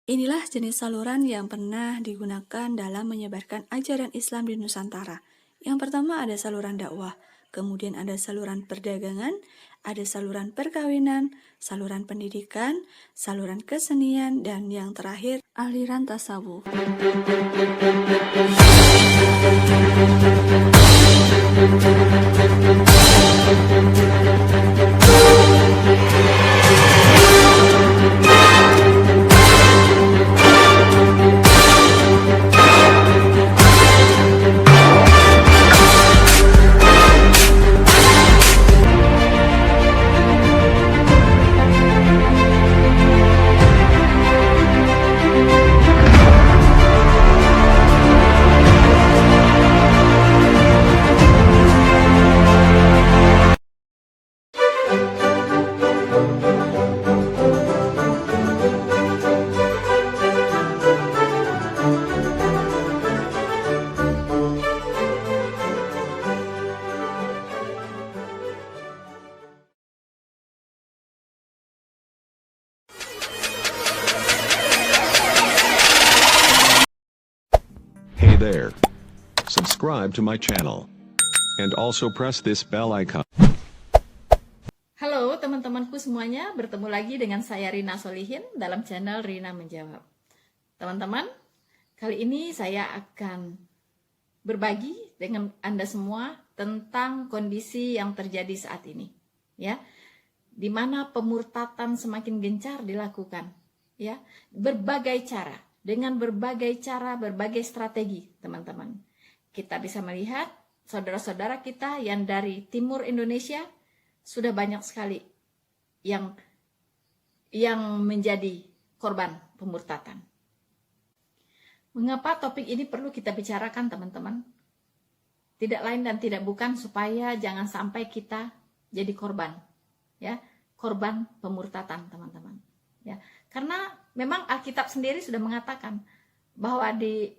Inilah jenis saluran yang pernah digunakan dalam menyebarkan ajaran Islam di Nusantara. Yang pertama ada saluran dakwah, kemudian ada saluran perdagangan, ada saluran perkawinan, saluran pendidikan, saluran kesenian, dan yang terakhir aliran tasawuf. Hey there. Subscribe to my channel. And also press this bell icon. Halo teman-temanku semuanya, bertemu lagi dengan saya Rina Solihin dalam channel Rina Menjawab. Teman-teman, kali ini saya akan berbagi dengan Anda semua tentang kondisi yang terjadi saat ini, ya, di mana pemurtatan semakin gencar dilakukan, ya, dengan berbagai cara, berbagai strategi, teman-teman. Kita bisa melihat saudara-saudara kita yang dari timur Indonesia sudah banyak sekali yang menjadi korban pemurtatan. Mengapa topik ini perlu kita bicarakan, teman-teman? Tidak lain dan tidak bukan supaya jangan sampai kita jadi korban, ya, korban pemurtatan, teman-teman. Ya, karena memang Alkitab sendiri sudah mengatakan bahwa di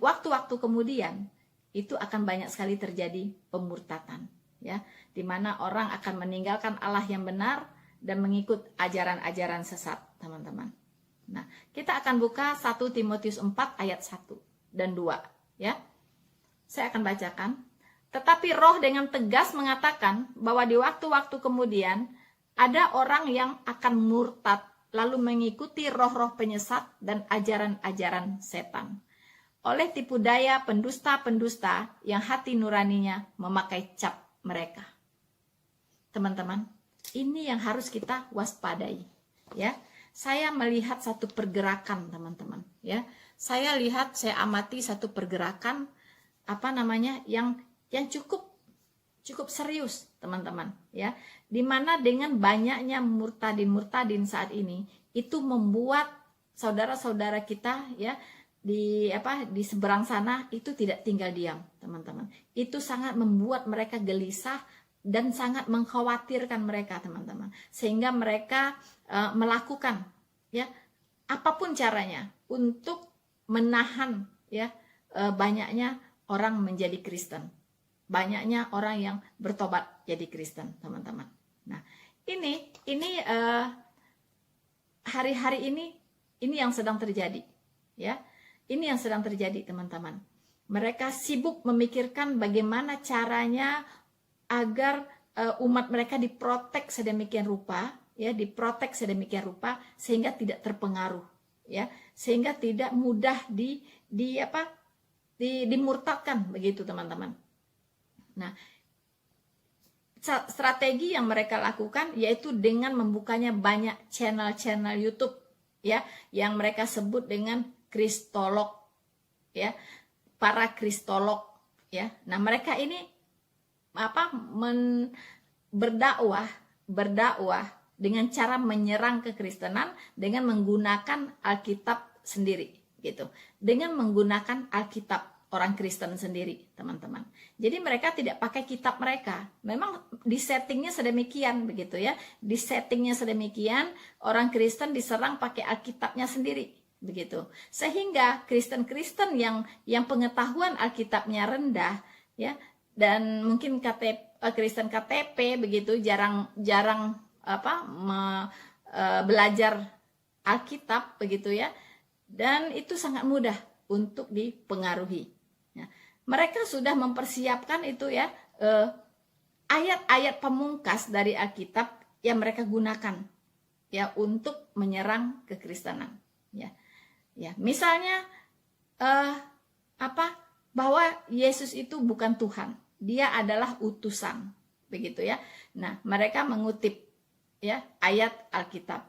waktu-waktu kemudian itu akan banyak sekali terjadi pemurtatan, ya, di mana orang akan meninggalkan Allah yang benar dan mengikut ajaran-ajaran sesat, teman-teman. Nah, kita akan buka 1 Timotius 4 ayat 1 dan 2, ya. Saya akan bacakan. Tetapi Roh dengan tegas mengatakan bahwa di waktu-waktu kemudian ada orang yang akan murtad lalu mengikuti roh-roh penyesat dan ajaran-ajaran setan. Oleh tipu daya pendusta-pendusta yang hati nuraninya memakai cap mereka. Teman-teman, ini yang harus kita waspadai, ya. Saya melihat satu pergerakan, teman-teman, ya. Saya amati satu pergerakan yang cukup serius, teman-teman, ya. Dimana dengan banyaknya murtadin saat ini itu membuat saudara-saudara kita, ya, di seberang sana itu tidak tinggal diam, teman-teman. Itu sangat membuat mereka gelisah dan sangat mengkhawatirkan mereka, teman-teman, sehingga mereka melakukan, ya, apapun caranya untuk menahan, ya, banyaknya orang menjadi Kristen, banyaknya orang yang bertobat jadi Kristen, teman-teman. Nah, ini hari-hari ini yang sedang terjadi, ya. Ini yang sedang terjadi, teman-teman. Mereka sibuk memikirkan bagaimana caranya agar umat mereka diprotek sedemikian rupa, ya, sehingga tidak terpengaruh, ya, sehingga tidak mudah dimurtadkan, begitu, teman-teman. Nah, strategi yang mereka lakukan yaitu dengan membukanya banyak channel-channel YouTube, ya, yang mereka sebut dengan kristolog, ya, para kristolog, ya. Nah, mereka ini berdakwah dengan cara menyerang kekristenan dengan menggunakan Alkitab sendiri, gitu. Dengan menggunakan Alkitab orang Kristen sendiri, teman-teman. Jadi mereka tidak pakai kitab mereka. Memang disettingnya sedemikian, begitu, ya. Disettingnya sedemikian, orang Kristen diserang pakai Alkitabnya sendiri, begitu. Sehingga Kristen-Kristen yang pengetahuan Alkitabnya rendah, ya, dan mungkin Kristen KTP begitu jarang belajar Alkitab begitu ya, dan itu sangat mudah untuk dipengaruhi. Ya, mereka sudah mempersiapkan itu ya, ayat-ayat pemungkas dari Alkitab yang mereka gunakan ya untuk menyerang kekristenan. Ya, misalnya bahwa Yesus itu bukan Tuhan, dia adalah utusan, begitu ya. Nah, mereka mengutip ya ayat Alkitab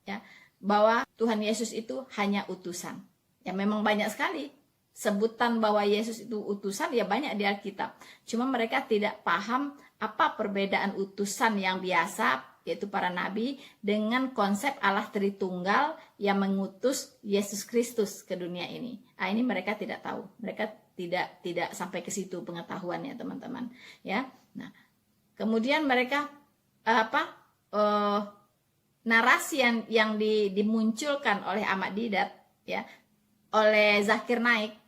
ya, bahwa Tuhan Yesus itu hanya utusan. Ya, memang banyak sekali sebutan bahwa Yesus itu utusan, ya banyak di Alkitab. Cuma mereka tidak paham apa perbedaan utusan yang biasa, yaitu para nabi, dengan konsep Allah Tritunggal yang mengutus Yesus Kristus ke dunia ini. Ini mereka tidak tahu. Mereka tidak sampai ke situ pengetahuannya, teman-teman. Ya. Nah, kemudian mereka narasi yang dimunculkan oleh Ahmad Didat ya, oleh Zakir Naik,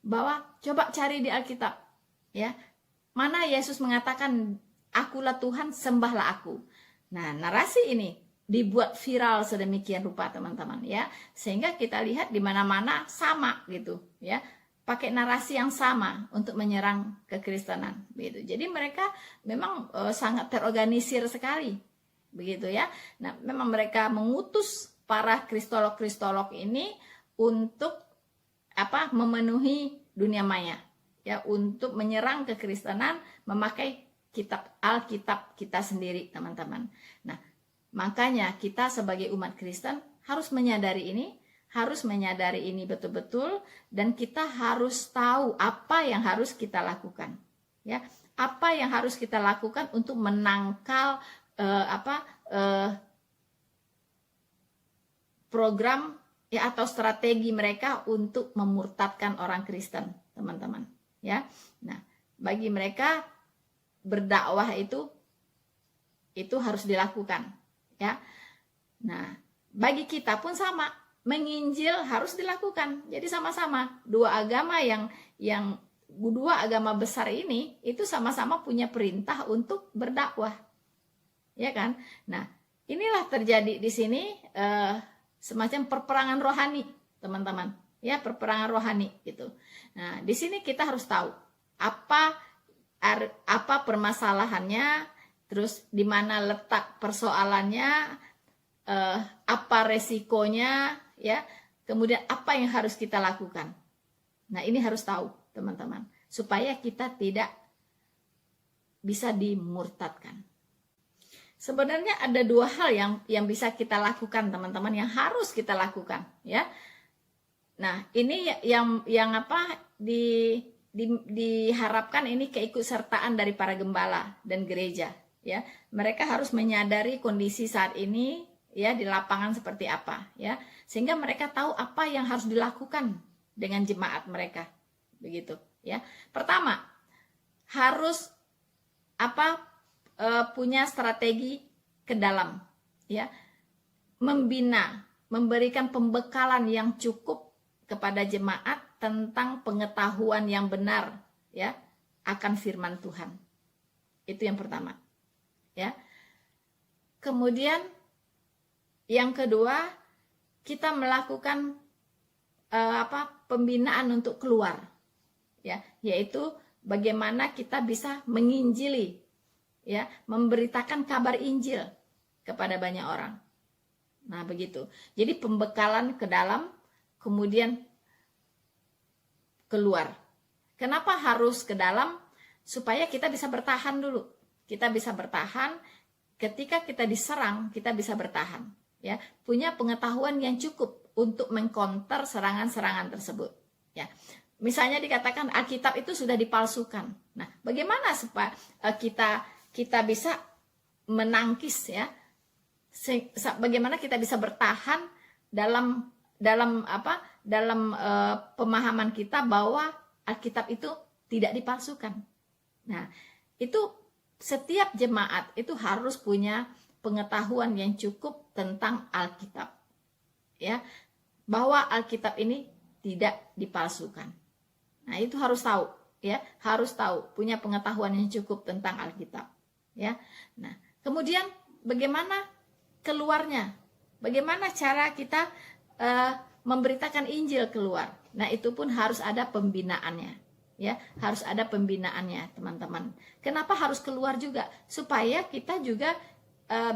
bahwa coba cari di Alkitab ya, mana Yesus mengatakan akulah Tuhan, sembahlah aku. Nah, narasi ini dibuat viral sedemikian rupa, teman-teman ya, sehingga kita lihat di mana-mana sama gitu ya, pakai narasi yang sama untuk menyerang kekristenan begitu. Jadi mereka memang sangat terorganisir sekali begitu ya. Nah, memang mereka mengutus para kristolog-kristolog ini untuk memenuhi dunia maya ya, untuk menyerang kekristenan memakai Alkitab kita sendiri, teman-teman. Nah, makanya kita sebagai umat Kristen harus menyadari ini betul-betul, dan kita harus tahu apa yang harus kita lakukan ya, apa yang harus kita lakukan untuk menangkal program ya atau strategi mereka untuk memurtadkan orang Kristen, teman-teman ya. Nah, bagi mereka berdakwah itu harus dilakukan ya. Nah, bagi kita pun sama, menginjil harus dilakukan. Jadi sama-sama dua agama dua agama besar ini itu sama-sama punya perintah untuk berdakwah, ya kan? Nah, inilah terjadi di sini semacam perperangan rohani, teman-teman. Ya, perperangan rohani gitu. Nah, di sini kita harus tahu apa permasalahannya, terus di mana letak persoalannya, apa resikonya ya, kemudian apa yang harus kita lakukan. Nah, ini harus tahu, teman-teman, supaya kita tidak bisa dimurtadkan. Sebenarnya ada dua hal yang bisa kita lakukan, teman-teman, yang harus kita lakukan ya. Nah, ini yang diharapkan ini keikutsertaan dari para gembala dan gereja ya. Mereka harus menyadari kondisi saat ini ya di lapangan seperti apa ya, sehingga mereka tahu apa yang harus dilakukan dengan jemaat mereka begitu ya. Pertama, harus punya strategi ke dalam ya, memberikan pembekalan yang cukup kepada jemaat tentang pengetahuan yang benar ya akan firman Tuhan. Itu yang pertama ya. Kemudian yang kedua, kita melakukan pembinaan untuk keluar ya, yaitu bagaimana kita bisa menginjili ya, memberitakan kabar Injil kepada banyak orang. Nah, begitu. Jadi pembekalan ke dalam, kemudian keluar. Kenapa harus ke dalam? Supaya kita bisa bertahan dulu. Kita bisa bertahan, ketika kita diserang, kita bisa bertahan. Ya, punya pengetahuan yang cukup untuk mengcounter serangan-serangan tersebut. Ya, misalnya dikatakan Alkitab itu sudah dipalsukan. Nah, bagaimana supaya kita bisa menangkis ya? Bagaimana kita bisa bertahan dalam pemahaman kita bahwa Alkitab itu tidak dipalsukan. Nah, itu setiap jemaat itu harus punya pengetahuan yang cukup tentang Alkitab. Ya, bahwa Alkitab ini tidak dipalsukan. Nah, itu harus tahu, ya, harus tahu, punya pengetahuan yang cukup tentang Alkitab, ya. Nah, kemudian bagaimana keluarnya? Bagaimana cara kita memberitakan Injil keluar? Nah, itu pun harus ada pembinaannya, ya, harus ada pembinaannya, teman-teman. Kenapa harus keluar juga? Supaya kita juga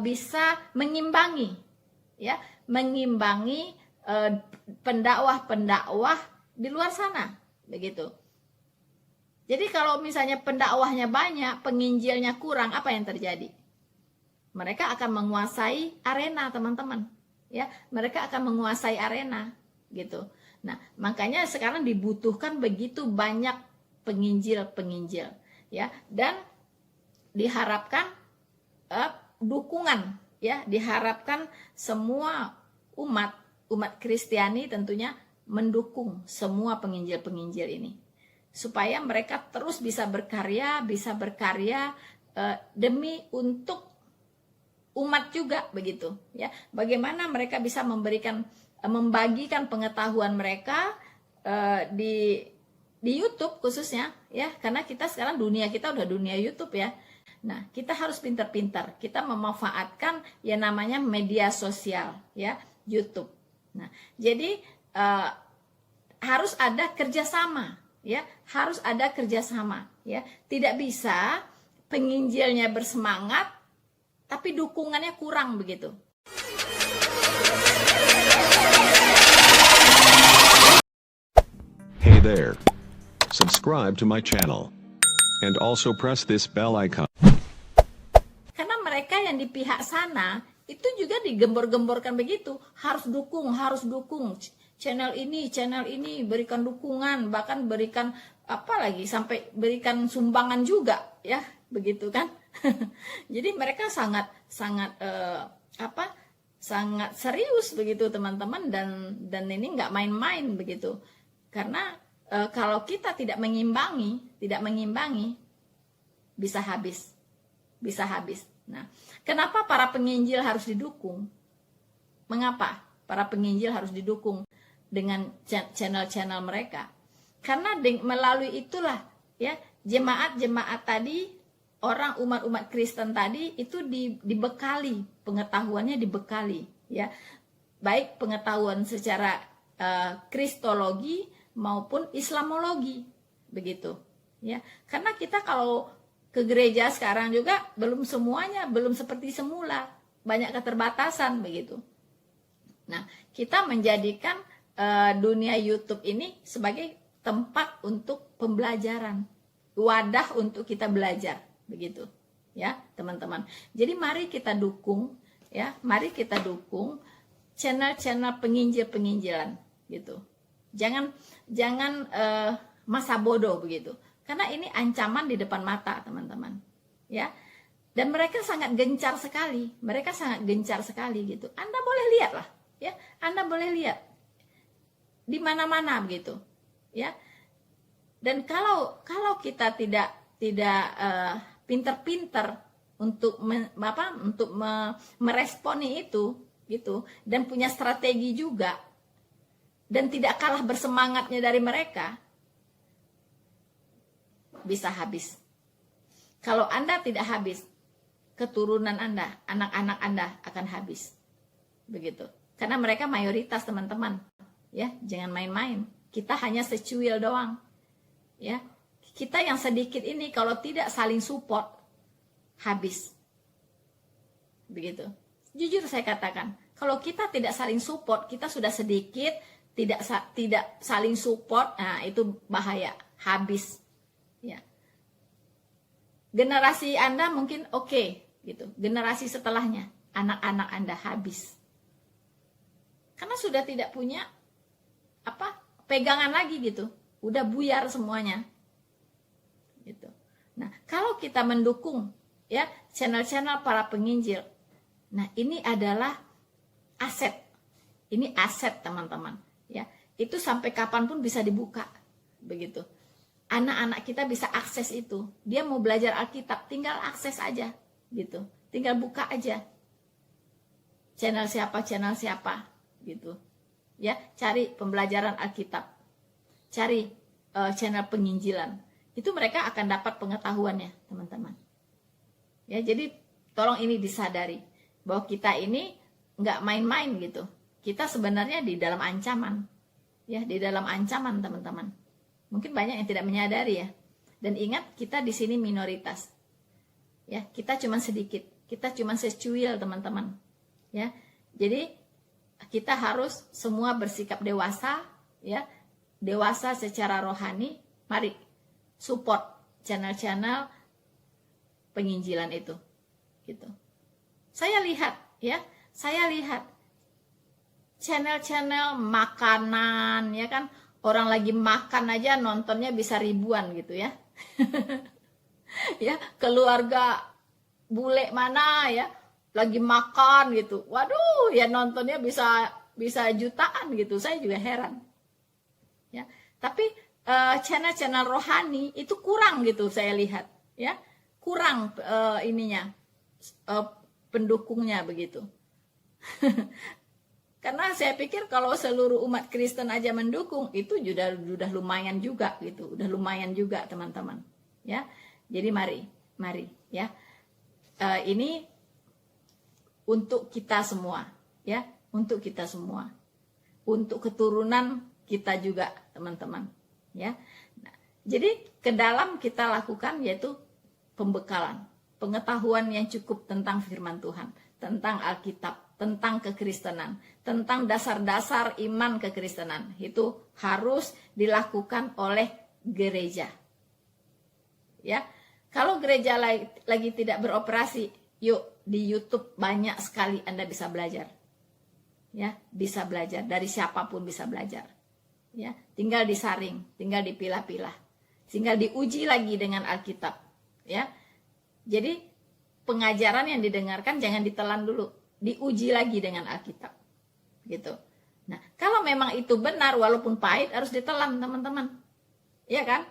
bisa mengimbangi, ya, mengimbangi pendakwah-pendakwah di luar sana, begitu. Jadi kalau misalnya pendakwahnya banyak, penginjilnya kurang, apa yang terjadi? Mereka akan menguasai arena, teman-teman. Ya, mereka akan menguasai arena, gitu. Nah, makanya sekarang dibutuhkan begitu banyak penginjil-penginjil, ya, dan diharapkan dukungan, ya, diharapkan semua umat Kristiani tentunya mendukung semua penginjil-penginjil ini, supaya mereka terus bisa berkarya demi untuk umat juga, begitu, ya. Bagaimana mereka bisa membagikan pengetahuan mereka di YouTube khususnya, ya, karena kita sekarang dunia kita udah dunia YouTube, ya. Nah, kita harus pintar-pintar, kita memanfaatkan yang namanya media sosial, ya, YouTube. Nah, jadi harus ada kerjasama, ya, harus ada kerjasama, ya. Tidak bisa penginjilnya bersemangat, tapi dukungannya kurang, begitu. Hey there. Subscribe to my channel. And also press this bell icon. Karena mereka yang di pihak sana itu juga digembor-gemborkan begitu, harus dukung channel ini, berikan dukungan, bahkan berikan apa lagi, sampai berikan sumbangan juga, ya, begitu kan. Jadi mereka sangat serius begitu, teman-teman, dan ini nggak main-main begitu. Karena kalau kita tidak mengimbangi bisa habis. Nah, kenapa para penginjil harus didukung? Mengapa para penginjil harus didukung dengan channel-channel mereka? Karena melalui itulah, ya, jemaat-jemaat tadi, orang umat Kristen tadi itu dibekali, pengetahuannya dibekali, ya, baik pengetahuan secara kristologi maupun islamologi, begitu, ya. Karena kita kalau ke gereja sekarang juga belum semuanya, belum seperti semula, banyak keterbatasan, begitu. Nah, kita menjadikan dunia YouTube ini sebagai tempat untuk pembelajaran, wadah untuk kita belajar, begitu, ya, teman-teman. Jadi mari kita dukung, ya, mari kita dukung channel-channel penginjilan, gitu. Jangan masa bodoh, begitu. Karena ini ancaman di depan mata, teman-teman, ya. Dan mereka sangat gencar sekali, gitu. Anda boleh lihat lah, ya. Anda boleh lihat di mana-mana, begitu, ya. Dan kalau kita tidak pinter-pinter untuk meresponi itu, gitu, dan punya strategi juga, dan tidak kalah bersemangatnya dari mereka, bisa habis. Kalau Anda tidak habis, keturunan Anda, anak-anak Anda akan habis, begitu. Karena mereka mayoritas, teman-teman, ya. Jangan main-main. Kita hanya secuil doang, ya. Kita yang sedikit ini kalau tidak saling support, habis, begitu. Jujur saya katakan, kalau kita tidak saling support, kita sudah sedikit, tidak saling support, nah itu bahaya, habis. Ya. Generasi Anda mungkin oke, gitu. Generasi setelahnya, anak-anak Anda habis. Karena sudah tidak punya pegangan lagi, gitu. Udah buyar semuanya. Gitu. Nah, kalau kita mendukung, ya, channel-channel para penginjil, nah ini adalah aset. Ini aset, teman-teman, ya. Itu sampai kapanpun bisa dibuka, begitu. Anak-anak kita bisa akses itu. Dia mau belajar Alkitab, tinggal akses aja, gitu. Tinggal buka aja. Channel siapa, gitu. Ya, cari pembelajaran Alkitab. Cari channel penginjilan. Itu mereka akan dapat pengetahuannya, teman-teman. Ya, jadi tolong ini disadari bahwa kita ini nggak main-main gitu. Kita sebenarnya di dalam ancaman, ya, di dalam ancaman teman-teman. Mungkin banyak yang tidak menyadari ya. Dan ingat, kita di sini minoritas, ya, kita cuma sedikit, kita cuma secuil teman-teman, ya. Jadi kita harus semua bersikap dewasa, ya, dewasa secara rohani. Mari support channel-channel penginjilan itu, gitu. Saya lihat, ya, saya lihat channel-channel makanan, ya kan, orang lagi makan aja nontonnya bisa ribuan gitu ya. Ya, keluarga bule mana ya lagi makan gitu, waduh, ya nontonnya bisa jutaan gitu. Saya juga heran, ya. Tapi channel-channel rohani itu kurang gitu, saya lihat, ya, kurang pendukungnya begitu. Karena saya pikir kalau seluruh umat Kristen aja mendukung, itu sudah lumayan juga gitu, udah lumayan juga teman-teman, ya. Jadi mari ya, ini untuk kita semua, ya, untuk kita semua, untuk keturunan kita juga teman-teman, ya. Nah, jadi ke dalam kita lakukan yaitu pembekalan, pengetahuan yang cukup tentang firman Tuhan, tentang Alkitab, tentang kekristenan, tentang dasar-dasar iman kekristenan. Itu harus dilakukan oleh gereja, ya. Kalau gereja lagi tidak beroperasi, yuk di YouTube banyak sekali Anda bisa belajar, ya, bisa belajar dari siapapun, bisa belajar, ya. Tinggal disaring, tinggal dipilah-pilah, tinggal diuji lagi dengan Alkitab, ya. Jadi pengajaran yang didengarkan jangan ditelan dulu, diuji lagi dengan Alkitab, gitu. Nah, kalau memang itu benar, walaupun pahit harus ditelan teman-teman, ya kan?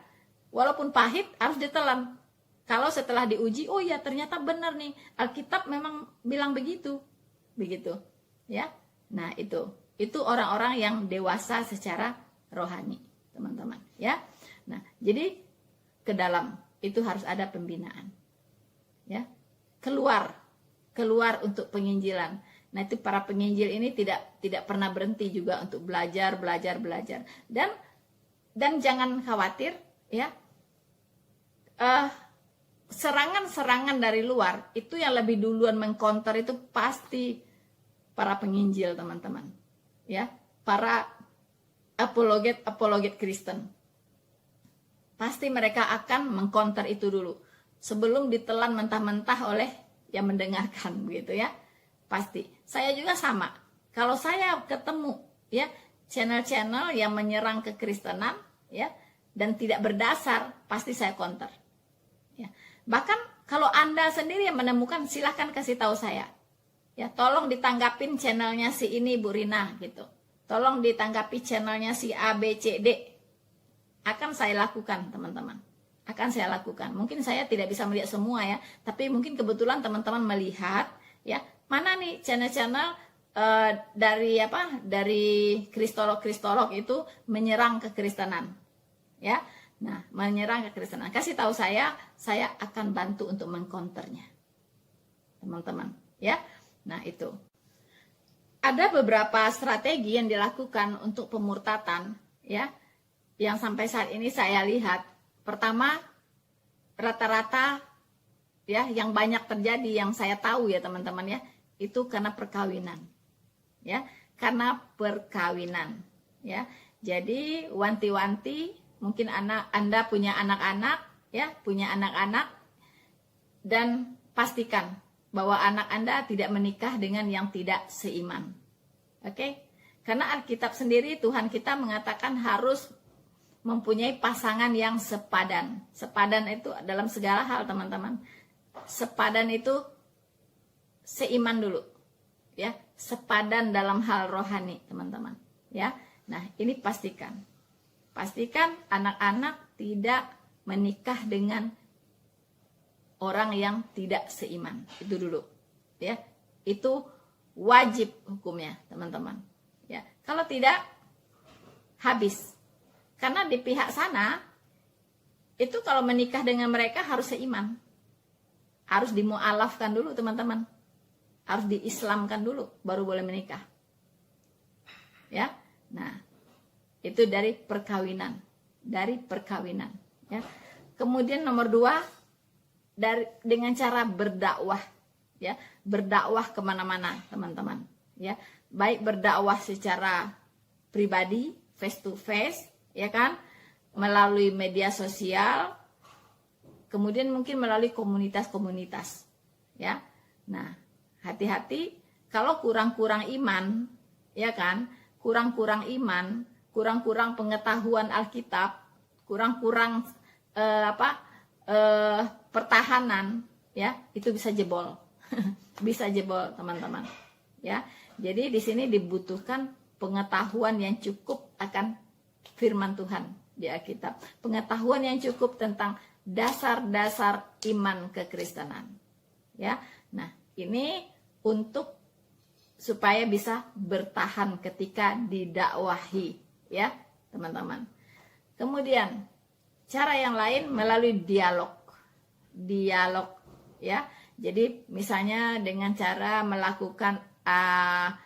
Walaupun pahit harus ditelan. Kalau setelah diuji, oh ya ternyata benar nih, Alkitab memang bilang begitu, ya. Nah itu orang-orang yang dewasa secara rohani, teman-teman, ya. Nah, jadi ke dalam itu harus ada pembinaan, ya. Keluar untuk penginjilan. Nah, itu para penginjil ini tidak pernah berhenti juga untuk belajar. Dan jangan khawatir, ya. Serangan-serangan dari luar itu yang lebih duluan mengcounter itu pasti para penginjil, teman-teman, ya, para apologet Kristen. Pasti mereka akan mengcounter itu dulu sebelum ditelan mentah-mentah oleh yang mendengarkan, begitu ya. Pasti. Saya juga sama. Kalau saya ketemu, ya, channel-channel yang menyerang kekristenan, ya, dan tidak berdasar, pasti saya counter, ya. Bahkan kalau Anda sendiri yang menemukan, silahkan kasih tahu saya, ya. Tolong ditanggapin channelnya si ini, Bu Rina, gitu. Tolong ditanggapi channelnya si A, B, C, D. Akan saya lakukan, teman-teman. Akan saya lakukan. Mungkin saya tidak bisa melihat semua, ya, tapi mungkin kebetulan teman-teman melihat, ya, mana nih channel-channel dari kristolog itu menyerang kekristenan, ya. Nah, menyerang kekristenan. Kasih tahu saya akan bantu untuk mengcounternya, teman-teman, ya. Nah, itu. Ada beberapa strategi yang dilakukan untuk pemurtatan, ya, yang sampai saat ini saya lihat. Pertama, rata-rata, ya, yang banyak terjadi, yang saya tahu ya teman-teman, ya, itu karena perkawinan, ya, karena perkawinan, ya. Jadi wanti-wanti, mungkin Anda punya anak-anak, ya, dan pastikan bahwa anak Anda tidak menikah dengan yang tidak seiman, oke? Karena Alkitab sendiri, Tuhan kita mengatakan harus mempunyai pasangan yang sepadan. Sepadan itu dalam segala hal, teman-teman. Sepadan itu seiman dulu, ya. Sepadan dalam hal rohani, teman-teman, ya. Nah, ini pastikan anak-anak tidak menikah dengan orang yang tidak seiman. Itu dulu, ya. Itu wajib hukumnya, teman-teman, ya. Kalau tidak, habis. Karena di pihak sana itu kalau menikah dengan mereka harus seiman, harus dimualafkan dulu, teman-teman, harus diislamkan dulu baru boleh menikah. Ya. Nah, itu dari perkawinan, ya. Kemudian nomor 2, dengan cara berdakwah, ya, berdakwah kemana-mana, teman-teman, ya, baik berdakwah secara pribadi, face to face, ya kan, melalui media sosial, kemudian mungkin melalui komunitas-komunitas, ya. Nah, hati-hati kalau kurang-kurang iman, ya kan, kurang-kurang iman, kurang-kurang pengetahuan Alkitab, kurang-kurang pertahanan, ya, itu bisa jebol. Bisa jebol, teman-teman. Ya. Jadi di sini dibutuhkan pengetahuan yang cukup akan firman Tuhan di Alkitab. Pengetahuan yang cukup tentang dasar-dasar iman kekristenan. Ya. Nah, ini untuk supaya bisa bertahan ketika didakwahi, ya, teman-teman. Kemudian cara yang lain melalui dialog, ya. Jadi misalnya dengan cara melakukan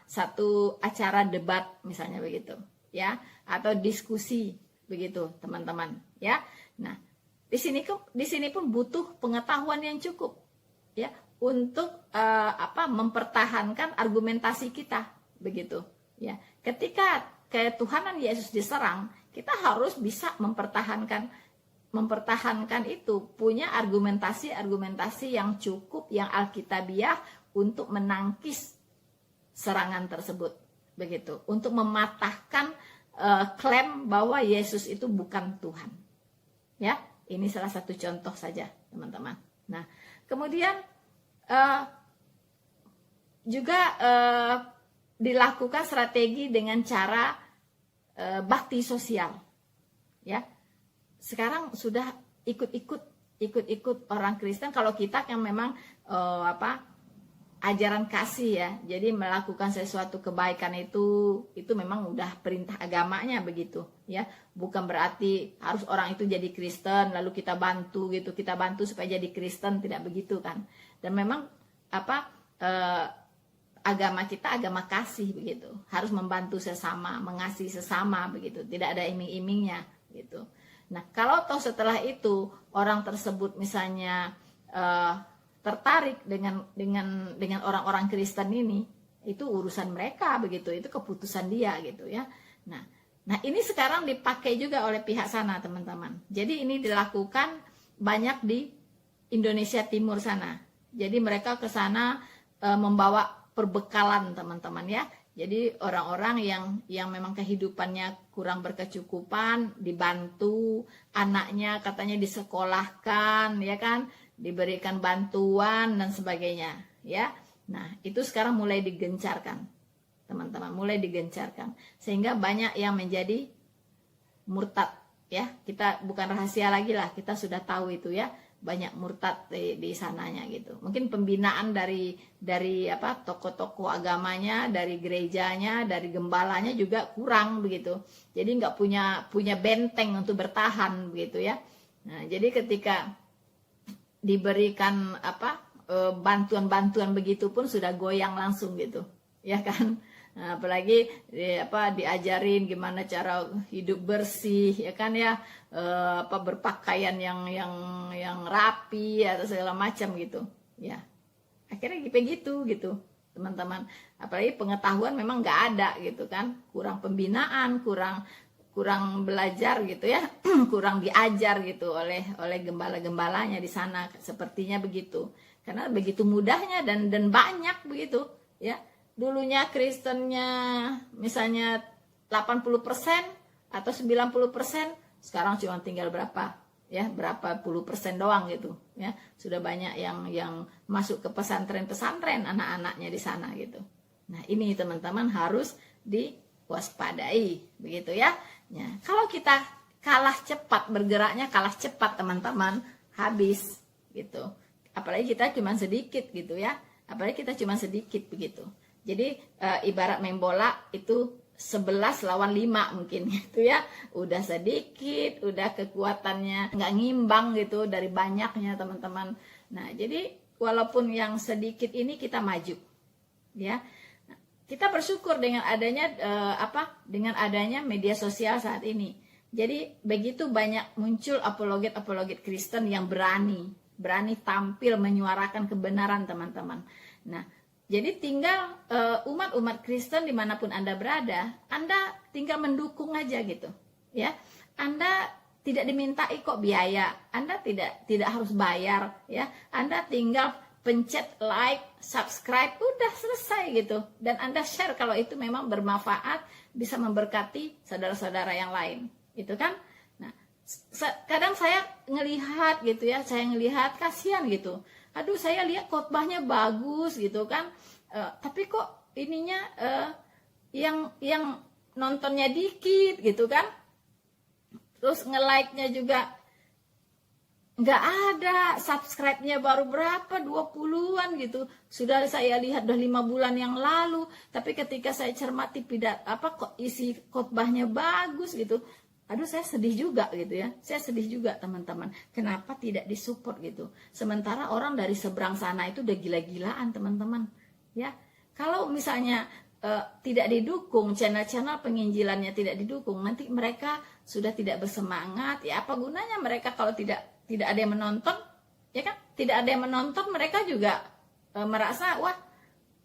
satu acara debat, misalnya begitu, ya, atau diskusi begitu, teman-teman, ya. Nah, di sini pun butuh pengetahuan yang cukup, ya, untuk mempertahankan argumentasi kita, begitu, ya. Ketika ketuhanan Yesus diserang, kita harus bisa mempertahankan itu, punya argumentasi yang cukup, yang alkitabiah untuk menangkis serangan tersebut, begitu, untuk mematahkan klaim bahwa Yesus itu bukan Tuhan, ya. Ini salah satu contoh saja, teman-teman. Nah, kemudian juga dilakukan strategi dengan cara bakti sosial, ya. Sekarang sudah ikut orang Kristen, kalau kita yang memang ajaran kasih, ya. Jadi melakukan sesuatu kebaikan itu memang udah perintah agamanya, begitu, ya. Bukan berarti harus orang itu jadi Kristen lalu kita bantu gitu, kita bantu supaya jadi Kristen, tidak begitu kan. Dan memang agama kita agama kasih, begitu. Harus membantu sesama, mengasihi sesama, begitu. Tidak ada iming-imingnya, gitu. Nah, kalau toh setelah itu orang tersebut misalnya tertarik dengan orang-orang Kristen ini, itu urusan mereka, begitu. Itu keputusan dia, gitu, ya. Nah, ini sekarang dipakai juga oleh pihak sana, teman-teman. Jadi ini dilakukan banyak di Indonesia Timur sana. Jadi mereka ke sana membawa perbekalan, teman-teman, ya. Jadi orang-orang yang memang kehidupannya kurang berkecukupan dibantu, anaknya katanya disekolahkan, ya kan, diberikan bantuan dan sebagainya, ya. Nah, itu sekarang mulai digencarkan, teman-teman, mulai digencarkan, sehingga banyak yang menjadi murtad, ya. Kita bukan rahasia lagi lah, kita sudah tahu itu, ya. Banyak murtad di sananya, gitu. Mungkin pembinaan dari tokoh-tokoh agamanya, dari gerejanya, dari gembalanya juga kurang, begitu. Jadi nggak punya benteng untuk bertahan, begitu, ya. Nah, jadi ketika diberikan bantuan-bantuan begitu pun sudah goyang langsung, gitu, ya kan. Nah, apalagi diajarin gimana cara hidup bersih, ya kan, ya, berpakaian yang rapi atau segala macam, gitu, ya. Akhirnya begitu, gitu, teman-teman. Apalagi pengetahuan memang nggak ada, gitu kan, kurang pembinaan, kurang belajar, gitu, ya. Kurang diajar, gitu, oleh gembala-gembalanya di sana, sepertinya begitu. Karena begitu mudahnya dan banyak, begitu, ya. Dulunya Kristennya misalnya 80% atau 90%, sekarang cuma tinggal berapa puluh persen doang, gitu, ya. Sudah banyak yang masuk ke pesantren anak-anaknya di sana, gitu. Nah, ini teman-teman harus diwaspadai, begitu, ya. Ya, kalau kita bergeraknya kalah cepat, teman-teman, habis, gitu. Apalagi kita cuma sedikit, gitu, ya. Begitu. Jadi ibarat main bola itu 11 lawan 5 mungkin, gitu, ya. Udah sedikit, udah kekuatannya nggak ngimbang, gitu, dari banyaknya, teman-teman. Nah, jadi walaupun yang sedikit ini kita maju, ya. Nah, kita bersyukur dengan adanya dengan adanya media sosial saat ini. Jadi begitu banyak muncul apologet Kristen yang berani tampil menyuarakan kebenaran, teman-teman. Nah, jadi tinggal umat-umat Kristen dimanapun Anda berada, Anda tinggal mendukung aja gitu, ya. Anda tidak dimintai kok biaya, Anda tidak harus bayar, ya. Anda tinggal pencet like, subscribe, udah selesai gitu. Dan Anda share kalau itu memang bermanfaat, bisa memberkati saudara-saudara yang lain, gitu kan? Nah, kadang saya ngelihat gitu ya, kasihan gitu. Aduh, saya lihat khotbahnya bagus gitu kan, tapi kok ininya yang nontonnya dikit gitu kan, terus nge-like-nya juga nggak ada, subscribe-nya baru berapa, 20-an gitu. Sudah saya lihat udah 5 bulan yang lalu, tapi ketika saya cermati kok isi khotbahnya bagus gitu. Aduh, saya sedih juga gitu ya. Saya sedih juga, teman-teman. Kenapa tidak disupport gitu? Sementara orang dari seberang sana itu udah gila-gilaan, teman-teman. Ya, kalau misalnya tidak didukung, channel-channel penginjilannya tidak didukung, nanti mereka sudah tidak bersemangat. Ya, apa gunanya mereka kalau tidak ada yang menonton? Ya kan? Tidak ada yang menonton, mereka juga merasa, wah,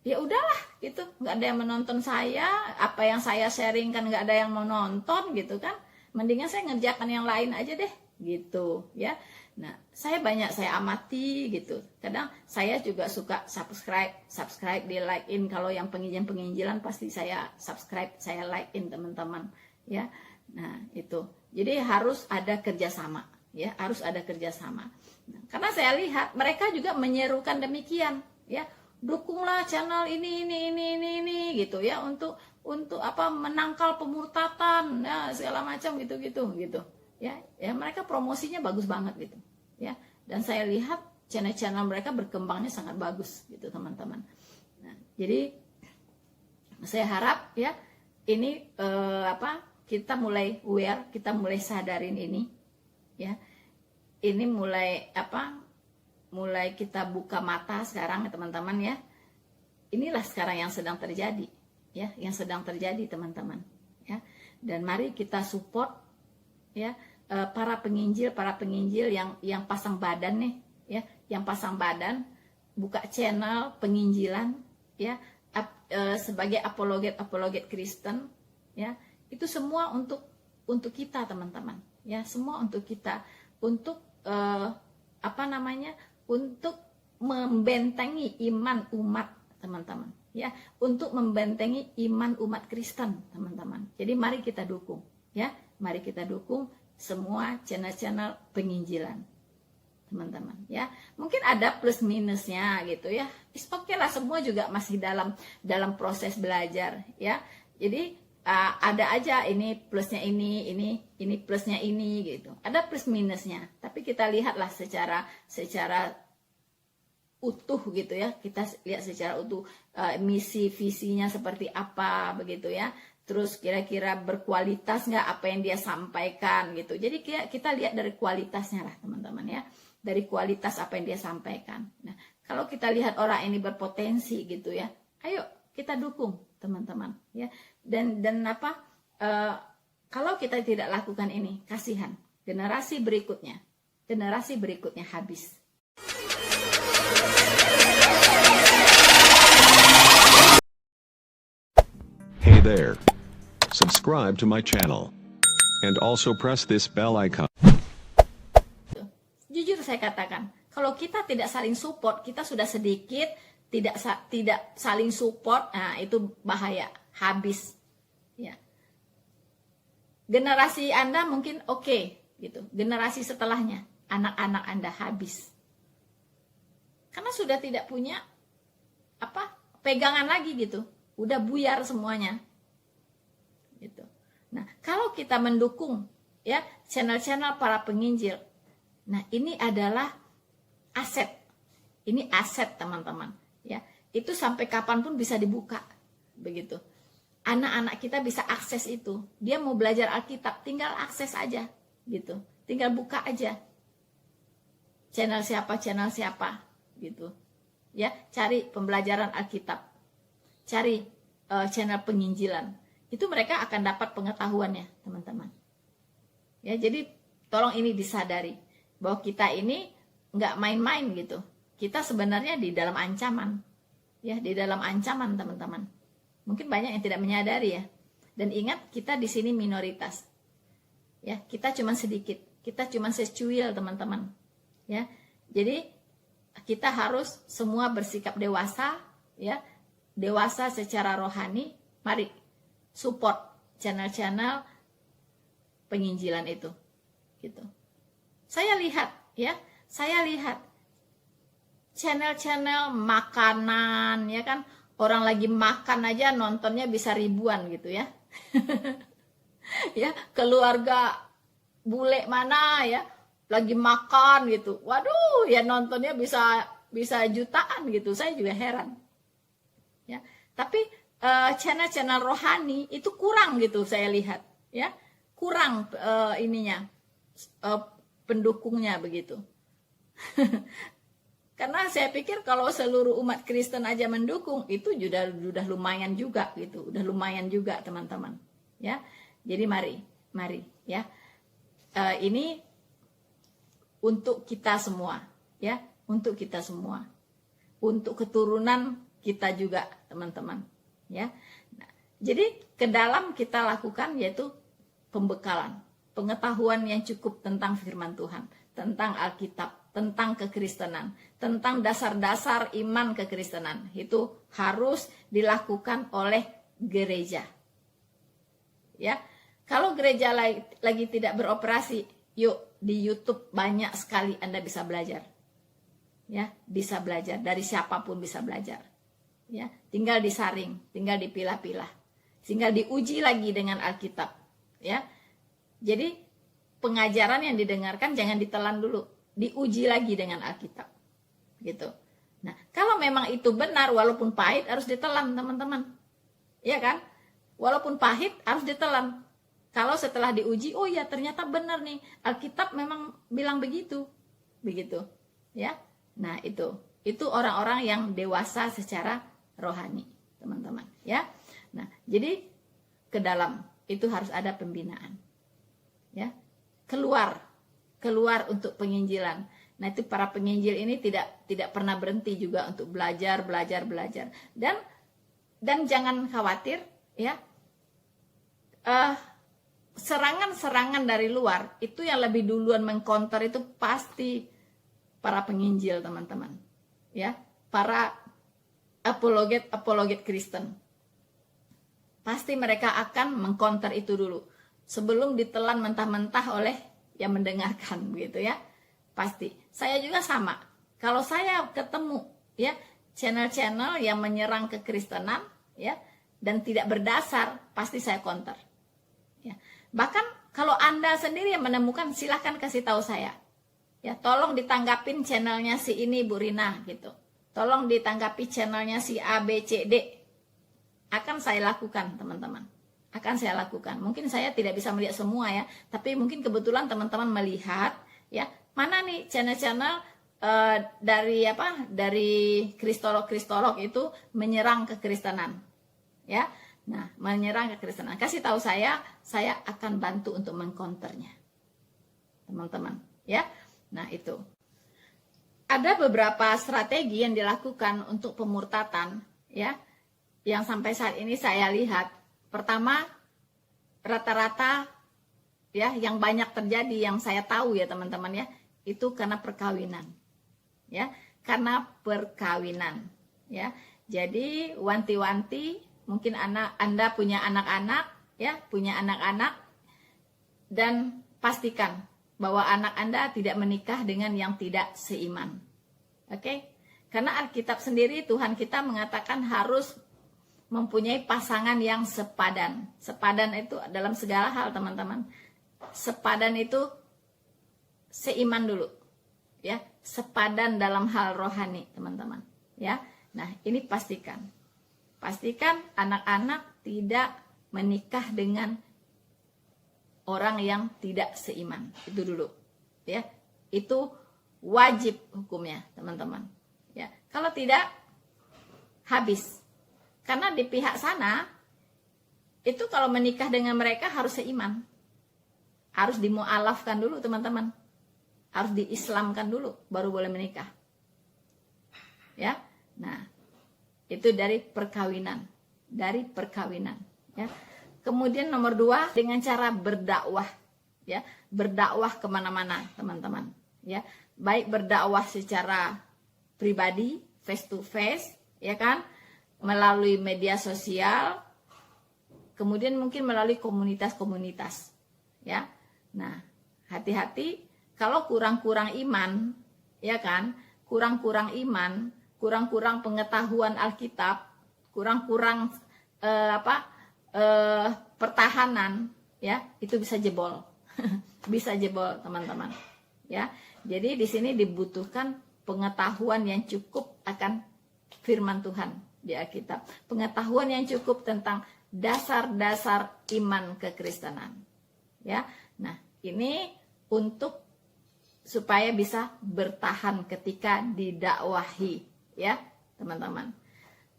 ya udahlah gitu, nggak ada yang menonton saya, apa yang saya sharing kan nggak ada yang mau nonton gitu kan. Mendingan saya ngerjakan yang lain aja deh gitu ya. Nah, saya amati gitu. Kadang saya juga suka subscribe di like in. Kalau yang penginjilan pasti saya subscribe, saya like in, teman-teman ya. Nah, itu. Jadi harus ada kerjasama ya, harus ada kerjasama. Nah, karena saya lihat mereka juga menyerukan demikian ya. Dukunglah channel ini gitu ya, untuk menangkal pemurtatan ya, segala macam gitu ya mereka promosinya bagus banget gitu ya, dan saya lihat channel mereka berkembangnya sangat bagus gitu, teman-teman. Nah, jadi saya harap ya ini kita mulai aware, kita mulai sadarin ini ya, ini mulai kita buka mata sekarang ya, teman-teman ya. Inilah sekarang yang sedang terjadi ya, teman-teman ya. Dan mari kita support ya para penginjil yang pasang badan nih ya, yang pasang badan buka channel penginjilan ya, sebagai apologet Kristen ya. Itu semua untuk kita, teman-teman ya, semua untuk kita, untuk untuk membentengi iman umat, teman-teman ya, untuk membentengi iman umat Kristen, teman-teman. Jadi mari kita dukung ya, mari kita dukung semua channel-channel penginjilan, teman-teman ya. Mungkin ada plus minusnya gitu ya, oke lah, semua juga masih dalam proses belajar ya. Jadi ada aja ini plusnya, ini plusnya ini gitu, ada plus minusnya, tapi kita lihatlah secara utuh gitu ya, kita lihat secara utuh misi visinya seperti apa begitu ya, terus kira-kira berkualitas nggak apa yang dia sampaikan gitu. Jadi kita lihat dari kualitasnya lah, teman-teman ya, dari kualitas apa yang dia sampaikan. Nah, kalau kita lihat orang ini berpotensi gitu ya, ayo kita dukung, teman-teman ya. Dan kalau kita tidak lakukan ini, kasihan generasi berikutnya habis. Hey there. Subscribe to my channel. And also press this bell icon. Jujur saya katakan, kalau kita tidak saling support, kita sudah sedikit tidak saling support, nah itu bahaya, habis ya. Generasi Anda mungkin oke gitu, generasi setelahnya anak-anak Anda habis, karena sudah tidak punya pegangan lagi gitu, udah buyar semuanya gitu. Nah, kalau kita mendukung ya channel-channel para penginjil, nah ini adalah aset, ini aset, teman-teman ya. Itu sampai kapanpun bisa dibuka begitu. Anak-anak kita bisa akses itu. Dia mau belajar Alkitab, tinggal akses aja gitu, tinggal buka aja channel siapa gitu ya, cari pembelajaran Alkitab. cari channel penginjilan. Itu mereka akan dapat pengetahuannya, teman-teman. Ya, jadi tolong ini disadari bahwa kita ini nggak main-main gitu. Kita sebenarnya di dalam ancaman. Ya, di dalam ancaman, teman-teman. Mungkin banyak yang tidak menyadari ya. Dan ingat, kita di sini minoritas. Ya, kita cuma sedikit. Kita cuma secuil, teman-teman. Ya. Jadi kita harus semua bersikap dewasa, ya. Dewasa secara rohani. Mari support channel-channel penginjilan itu. Gitu. Saya lihat, ya. Saya lihat channel-channel makanan, ya kan, orang lagi makan aja nontonnya bisa ribuan gitu ya. Ya, keluarga bule mana ya lagi makan gitu, waduh ya nontonnya bisa jutaan gitu. Saya juga heran ya. Tapi channel-channel rohani itu kurang gitu, saya lihat ya, kurang pendukungnya begitu. Karena saya pikir kalau seluruh umat Kristen aja mendukung, itu sudah lumayan juga gitu. Udah lumayan juga, teman-teman. Ya. Jadi mari ya. Ini untuk kita semua, ya, untuk kita semua. Untuk keturunan kita juga, teman-teman, ya. Nah, jadi ke dalam kita lakukan yaitu pembekalan, pengetahuan yang cukup tentang firman Tuhan, tentang Alkitab, tentang kekristenan, tentang dasar-dasar iman kekristenan. Itu harus dilakukan oleh gereja. Ya. Kalau gereja lagi tidak beroperasi, yuk di YouTube banyak sekali Anda bisa belajar. Ya, bisa belajar, dari siapapun bisa belajar. Ya, tinggal disaring, tinggal dipilah-pilah. Tinggal diuji lagi dengan Alkitab, ya. Jadi pengajaran yang didengarkan jangan ditelan dulu, diuji lagi dengan Alkitab. Gitu. Nah, kalau memang itu benar walaupun pahit harus ditelan, teman-teman. Iya kan? Walaupun pahit harus ditelan. Kalau setelah diuji, oh ya ternyata benar nih, Alkitab memang bilang begitu. Begitu, ya. Nah, itu orang-orang yang dewasa secara rohani, teman-teman, ya. Nah, jadi ke dalam itu harus ada pembinaan. Ya. Keluar untuk penginjilan. Nah, itu para penginjil ini tidak pernah berhenti juga untuk belajar. Dan jangan khawatir, ya. Serangan-serangan dari luar itu yang lebih duluan mengcounter itu pasti para penginjil, teman-teman, ya, para apologet Kristen. Pasti mereka akan mengcounter itu dulu sebelum ditelan mentah-mentah oleh yang mendengarkan, begitu ya. Pasti. Saya juga sama. Kalau saya ketemu ya channel-channel yang menyerang kekristenan, ya, dan tidak berdasar, pasti saya counter. Ya. Bahkan kalau Anda sendiri yang menemukan, silahkan kasih tahu saya. Ya, tolong ditanggapin channelnya si ini Bu Rina gitu. Tolong ditanggapi channelnya si A, B, C, D. Akan saya lakukan, teman-teman. Akan saya lakukan. Mungkin saya tidak bisa melihat semua ya, tapi mungkin kebetulan teman-teman melihat ya, mana nih channel-channel dari kristolog itu menyerang kekristenan. Ya. Nah, menyerang kekristenan. Kasih tahu saya akan bantu untuk mengcounternya. Teman-teman, ya. Nah, itu. Ada beberapa strategi yang dilakukan untuk pemurtatan, ya. Yang sampai saat ini saya lihat. Pertama, rata-rata ya yang banyak terjadi, yang saya tahu ya, teman-teman ya, itu karena perkawinan. Ya, karena perkawinan, ya. Jadi, wanti-wanti, mungkin Anda punya anak-anak, ya, dan pastikan bahwa anak Anda tidak menikah dengan yang tidak seiman. Oke? Karena Alkitab sendiri, Tuhan kita mengatakan harus mempunyai pasangan yang sepadan. Sepadan itu dalam segala hal, teman-teman. Sepadan itu seiman dulu, ya. Sepadan dalam hal rohani, teman-teman, ya. Nah, ini pastikan anak-anak tidak menikah dengan orang yang tidak seiman. Itu dulu, ya. Itu wajib hukumnya, teman-teman. Ya, kalau tidak, habis. Karena di pihak sana itu kalau menikah dengan mereka harus seiman. Harus dimu'alafkan dulu teman-teman. Harus diislamkan dulu baru boleh menikah. Ya. Nah, itu dari perkawinan. Dari perkawinan, ya. Kemudian nomor 2 dengan cara berdakwah, ya. Berdakwah kemana-mana teman-teman, ya. Baik berdakwah secara pribadi, face to face, ya kan, melalui media sosial, kemudian mungkin melalui komunitas-komunitas, ya. Nah, hati-hati kalau kurang-kurang iman, ya kan, kurang-kurang iman, kurang-kurang pengetahuan Alkitab, kurang-kurang pertahanan, ya, itu bisa jebol. Bisa jebol teman-teman, ya. Jadi di sini dibutuhkan pengetahuan yang cukup akan firman Tuhan di Alkitab, pengetahuan yang cukup tentang dasar-dasar iman kekristenan, ya. Nah, ini untuk supaya bisa bertahan ketika didakwahi, ya teman-teman.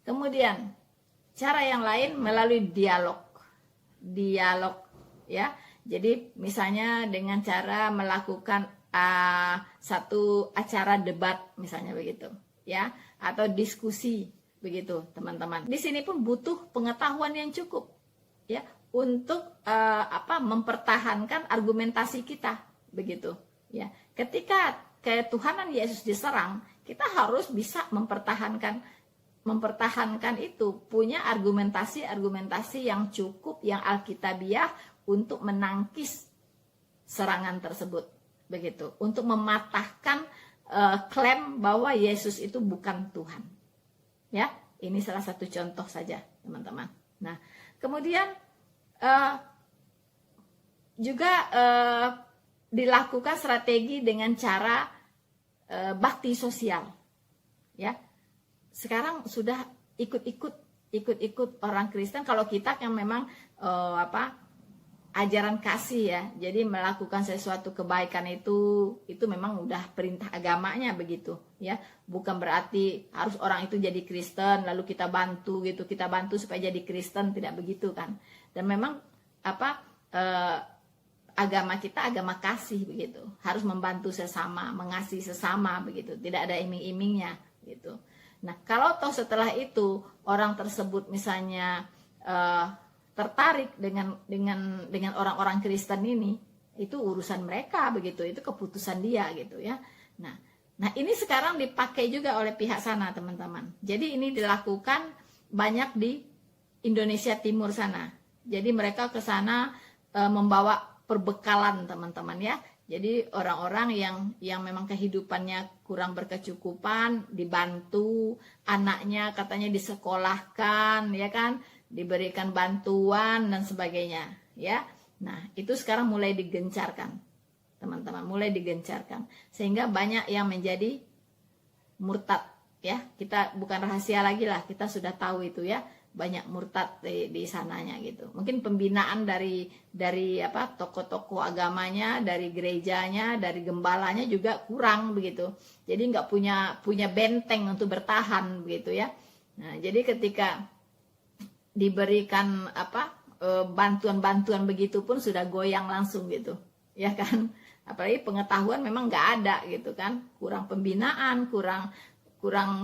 Kemudian cara yang lain melalui dialog, ya. Jadi misalnya dengan cara melakukan satu acara debat misalnya begitu, ya, atau diskusi begitu teman-teman. Di sini pun butuh pengetahuan yang cukup, ya, untuk mempertahankan argumentasi kita begitu, ya. Ketika ketuhanan Yesus diserang, kita harus bisa mempertahankan itu, punya argumentasi yang cukup, yang alkitabiah untuk menangkis serangan tersebut begitu, untuk mematahkan klaim bahwa Yesus itu bukan Tuhan, ya. Ini salah satu contoh saja teman-teman. Nah, kemudian juga dilakukan strategi dengan cara bakti sosial, ya. Sekarang sudah ikut orang Kristen, kalau kita yang memang ajaran kasih, ya. Jadi melakukan sesuatu kebaikan itu memang udah perintah agamanya begitu, ya. Bukan berarti harus orang itu jadi Kristen lalu kita bantu gitu, kita bantu supaya jadi Kristen, tidak begitu kan. Dan memang agama kita agama kasih begitu, harus membantu sesama, mengasihi sesama begitu, tidak ada iming-imingnya gitu. Nah, kalau toh setelah itu orang tersebut misalnya tertarik dengan orang-orang Kristen ini, itu urusan mereka begitu, itu keputusan dia gitu, ya. Nah ini sekarang dipakai juga oleh pihak sana teman-teman. Jadi ini dilakukan banyak di Indonesia Timur sana. Jadi mereka ke sana membawa perbekalan teman-teman, ya. Jadi orang-orang yang memang kehidupannya kurang berkecukupan dibantu, anaknya katanya disekolahkan, ya kan, diberikan bantuan dan sebagainya, ya. Nah, itu sekarang mulai digencarkan, teman-teman, mulai digencarkan, sehingga banyak yang menjadi murtad, ya. Kita bukan rahasia lagi lah, kita sudah tahu itu, ya. Banyak murtad di sananya gitu. Mungkin pembinaan dari tokoh-tokoh agamanya, dari gerejanya, dari gembalanya juga kurang begitu. Jadi nggak punya benteng untuk bertahan begitu, ya. Nah, jadi ketika diberikan bantuan-bantuan begitu pun sudah goyang langsung gitu, ya kan. Apalagi pengetahuan memang nggak ada gitu kan, kurang pembinaan, kurang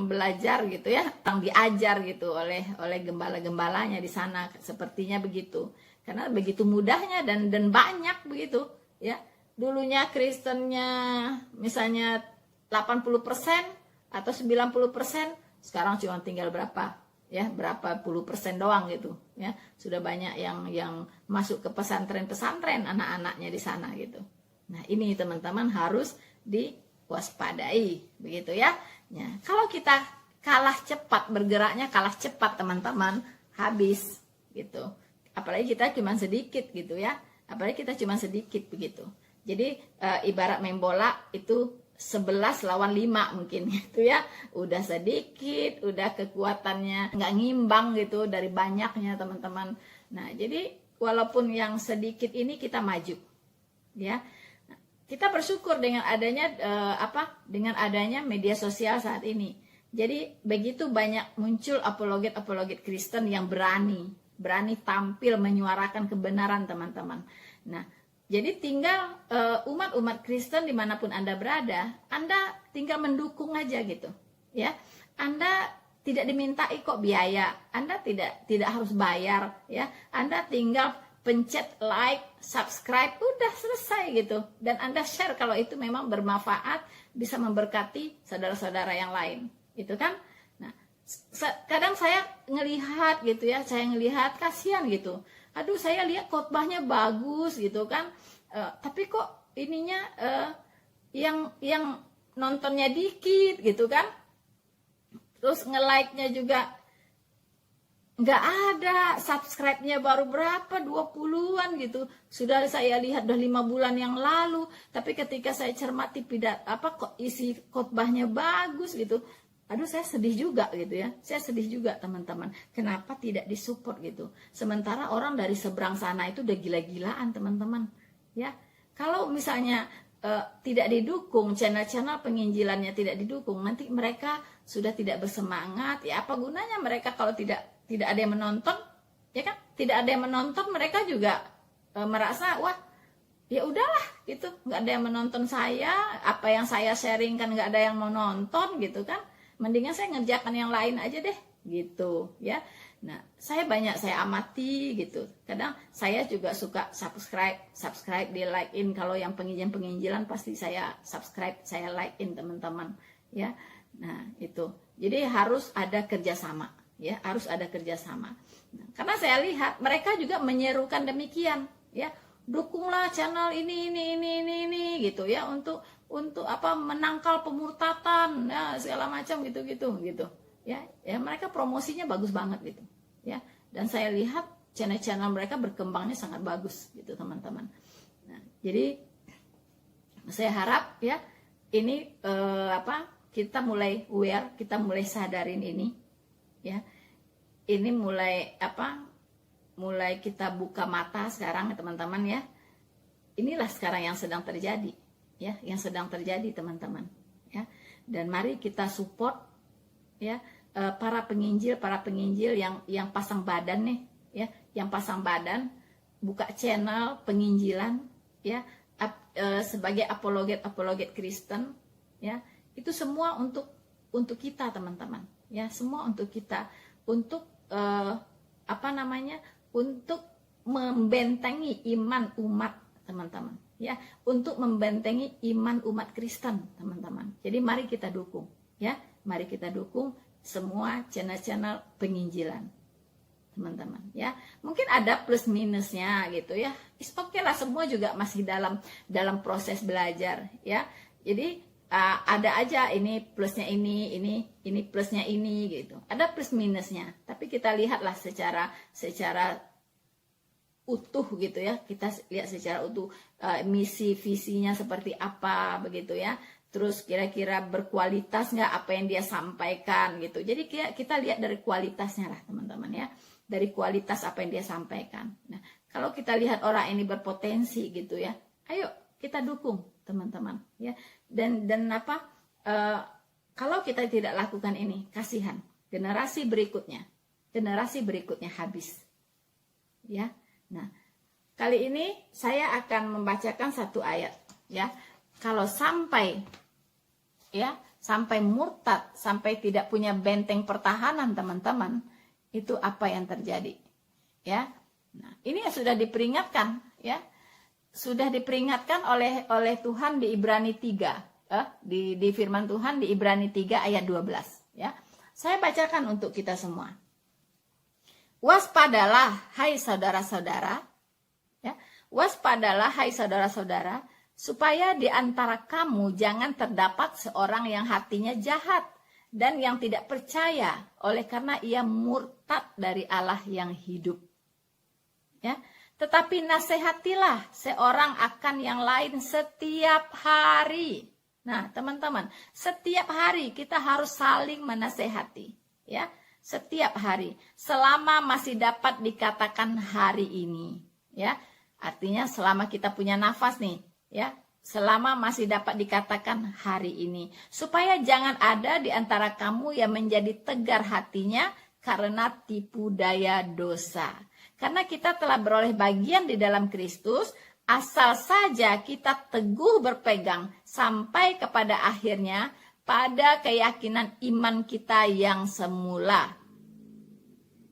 belajar gitu, ya, kurang diajar gitu oleh gembala-gembalanya di sana, sepertinya begitu. Karena begitu mudahnya dan banyak begitu, ya. Dulunya Kristennya misalnya 80% atau 90%, sekarang cuma tinggal berapa, ya, berapa puluh persen doang gitu, ya. Sudah banyak yang masuk ke pesantren anak-anaknya di sana gitu. Nah, ini teman-teman harus diwaspadai begitu, ya. Ya, kalau kita kalah cepat, bergeraknya kalah cepat teman-teman, habis gitu. Apalagi kita cuma sedikit gitu, ya. Apalagi kita cuma sedikit begitu. Jadi ibarat main bola itu 11 lawan 5 mungkin gitu, ya. Udah sedikit, udah kekuatannya nggak ngimbang gitu dari banyaknya teman-teman. Nah, jadi walaupun yang sedikit ini kita maju, ya. Kita bersyukur dengan adanya media sosial saat ini. Jadi begitu banyak muncul apologet Kristen yang berani tampil menyuarakan kebenaran, teman-teman. Nah, jadi tinggal umat-umat Kristen dimanapun Anda berada, Anda tinggal mendukung aja gitu, ya. Anda tidak dimintai kok biaya, Anda tidak harus bayar, ya. Anda tinggal pencet like, subscribe, udah selesai gitu. Dan Anda share kalau itu memang bermanfaat, bisa memberkati saudara-saudara yang lain. Itu kan. Nah, kadang saya ngelihat gitu ya, kasihan gitu. Aduh, saya lihat khotbahnya bagus gitu kan. Tapi kok ininya yang nontonnya dikit gitu kan. Terus nge-like-nya juga nggak ada, subscribe-nya baru berapa, 20-an gitu. Sudah saya lihat udah 5 bulan yang lalu, tapi ketika saya cermati kok isi khotbahnya bagus gitu. Aduh, saya sedih juga gitu ya. Saya sedih juga, teman-teman. Kenapa tidak disupport gitu? Sementara orang dari seberang sana itu udah gila-gilaan, teman-teman. Ya, kalau misalnya tidak didukung, channel-channel penginjilannya tidak didukung, nanti mereka sudah tidak bersemangat. Ya, apa gunanya mereka kalau tidak ada yang menonton, ya kan? Tidak ada yang menonton, mereka juga merasa, wah, ya udahlah gitu, nggak ada yang menonton saya, apa yang saya sharing kan nggak ada yang mau nonton gitu kan, mendingan saya ngerjakan yang lain aja deh gitu ya. Nah, saya amati gitu, kadang saya juga suka subscribe di like in. Kalau yang penginjilan pasti saya subscribe, saya like in, teman-teman ya. Nah, itu jadi harus ada kerjasama ya, harus ada kerjasama. Nah, karena saya lihat mereka juga menyerukan demikian ya, dukunglah channel ini gitu ya, untuk apa, menangkal pemurtatan ya, segala macam gitu ya. Mereka promosinya bagus banget gitu ya, dan saya lihat channel mereka berkembangnya sangat bagus gitu, teman-teman. Nah, jadi saya harap ya ini kita mulai aware, kita mulai sadarin ini ya. Ini mulai kita buka mata sekarang, teman-teman ya. Inilah sekarang yang sedang terjadi ya, teman-teman ya. Dan mari kita support ya para penginjil yang pasang badan nih ya, yang pasang badan buka channel penginjilan ya, sebagai apologet Kristen ya. Itu semua untuk kita, teman-teman ya, semua untuk kita, untuk untuk membentengi iman umat, teman-teman ya, untuk membentengi iman umat Kristen, teman-teman. Jadi mari kita dukung ya, mari kita dukung semua channel-channel penginjilan, teman-teman ya. Mungkin ada plus minusnya gitu ya, oke lah, semua juga masih dalam proses belajar ya. Jadi ada aja ini plusnya, ini plusnya ini gitu, ada plus minusnya. Tapi kita lihatlah secara utuh gitu ya, kita lihat secara utuh misi visinya seperti apa begitu ya. Terus kira-kira berkualitas nggak apa yang dia sampaikan gitu. Jadi kita lihat dari kualitasnya lah, teman-teman ya, dari kualitas apa yang dia sampaikan. Nah, kalau kita lihat orang ini berpotensi gitu ya, ayo kita dukung, teman-teman ya. Dan kalau kita tidak lakukan ini, kasihan generasi berikutnya habis ya. Nah, kali ini saya akan membacakan satu ayat ya. Kalau sampai murtad, sampai tidak punya benteng pertahanan, teman-teman, itu apa yang terjadi ya. Nah, ini sudah diperingatkan ya, sudah diperingatkan oleh Tuhan di Ibrani 3 di firman Tuhan di Ibrani 3 ayat 12 ya. Saya bacakan untuk kita semua. Waspadalah hai saudara-saudara ya, waspadalah hai saudara-saudara, supaya di antara kamu jangan terdapat seorang yang hatinya jahat dan yang tidak percaya oleh karena ia murtad dari Allah yang hidup ya. Tetapi nasihatilah seorang akan yang lain setiap hari. Nah, teman-teman, setiap hari kita harus saling menasehati ya, setiap hari, selama masih dapat dikatakan hari ini ya. Artinya selama kita punya nafas nih ya, selama masih dapat dikatakan hari ini, supaya jangan ada di antara kamu yang menjadi tegar hatinya karena tipu daya dosa. Karena kita telah beroleh bagian di dalam Kristus, asal saja kita teguh berpegang sampai kepada akhirnya pada keyakinan iman kita yang semula.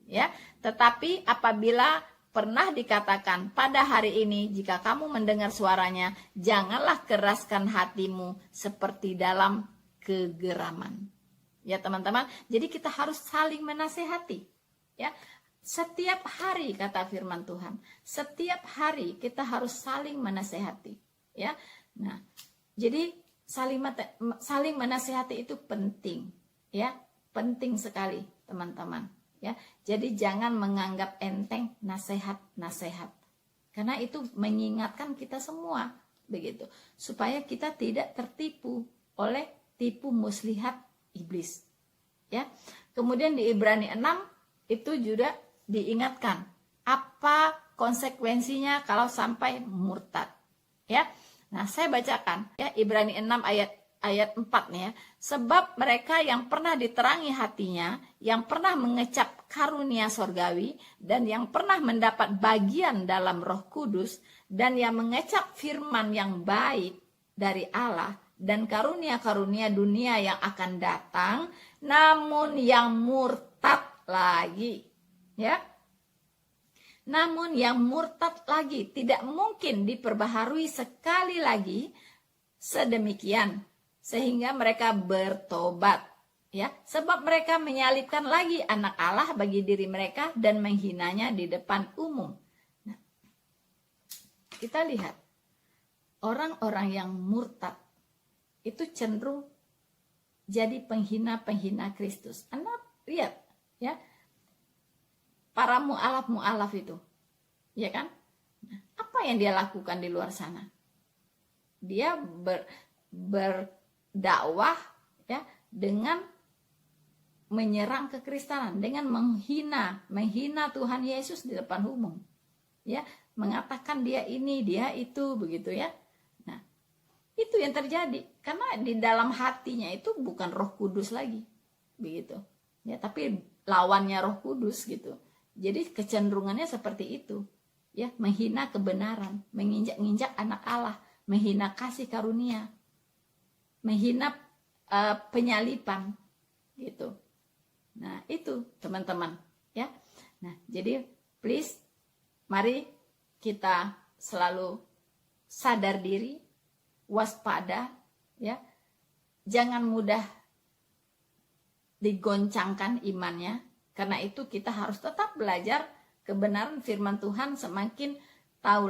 Ya, tetapi apabila pernah dikatakan pada hari ini, jika kamu mendengar suaranya, janganlah keraskan hatimu seperti dalam kegeraman. Ya teman-teman, jadi kita harus saling menasehati. Ya, setiap hari kata firman Tuhan, setiap hari kita harus saling menasehati. Ya, nah, jadi saling menasehati itu penting. Ya, penting sekali teman-teman. Ya, jadi jangan menganggap enteng nasihat-nasihat, karena itu mengingatkan kita semua begitu, supaya kita tidak tertipu oleh tipu muslihat iblis. Ya, kemudian di Ibrani 6 itu juga diingatkan apa konsekuensinya kalau sampai murtad. Ya, nah saya bacakan ya Ibrani 6 ayat 4 nih ya. Sebab mereka yang pernah diterangi hatinya, yang pernah mengecap karunia sorgawi, dan yang pernah mendapat bagian dalam Roh Kudus, dan yang mengecap firman yang baik dari Allah, dan karunia-karunia dunia yang akan datang, namun yang murtad lagi. Ya, namun yang murtad lagi tidak mungkin diperbaharui sekali lagi sedemikian sehingga mereka bertobat, ya, sebab mereka menyalibkan lagi anak Allah bagi diri mereka dan menghinanya di depan umum. Nah, kita lihat orang-orang yang murtad itu cenderung jadi penghina-penghina Kristus. Anda lihat ya, para mu'alaf itu, ya kan? Nah, apa yang dia lakukan di luar sana? Dia berdakwah ya dengan menyerang kekristenan, dengan menghina Tuhan Yesus di depan umum, ya, mengatakan dia ini, dia itu, begitu ya. Nah, itu yang terjadi karena di dalam hatinya itu bukan Roh Kudus lagi, begitu ya, tapi lawannya Roh Kudus gitu. Jadi kecenderungannya seperti itu, ya, menghina kebenaran, menginjak-injak anak Allah, menghina kasih karunia, menghina penyalipan, gitu. Nah, itu teman-teman, ya. Nah, jadi please, mari kita selalu sadar diri, waspada, ya. Jangan mudah digoncangkan imannya. Karena itu kita harus tetap belajar kebenaran firman Tuhan, semakin tahu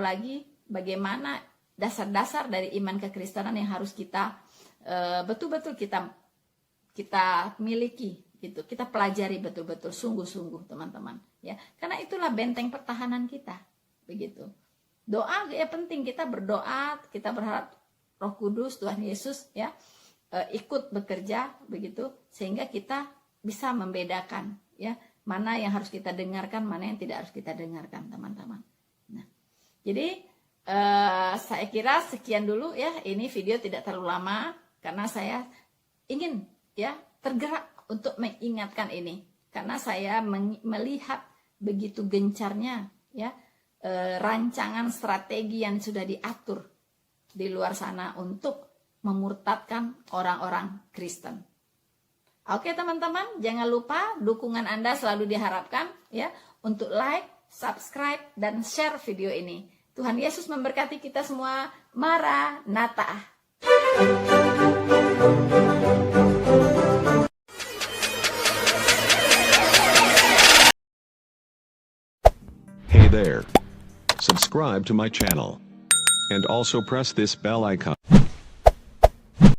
lagi bagaimana dasar-dasar dari iman kekristenan yang harus kita betul-betul kita miliki gitu. Kita pelajari betul-betul sungguh-sungguh teman-teman, ya. Karena itulah benteng pertahanan kita, begitu. Doa ya penting, kita berdoa, kita berharap Roh Kudus, Tuhan Yesus ya ikut bekerja begitu, sehingga kita bisa membedakan ya mana yang harus kita dengarkan, mana yang tidak harus kita dengarkan, teman-teman. Nah, jadi saya kira sekian dulu ya. Ini video tidak terlalu lama karena saya ingin ya tergerak untuk mengingatkan ini, karena saya melihat begitu gencarnya ya rancangan strategi yang sudah diatur di luar sana untuk memurtadkan orang-orang Kristen. Oke teman-teman, jangan lupa dukungan Anda selalu diharapkan ya untuk like, subscribe, dan share video ini. Tuhan Yesus memberkati kita semua. Maranatha. Hey there. Subscribe to my channel. And also press this bell icon.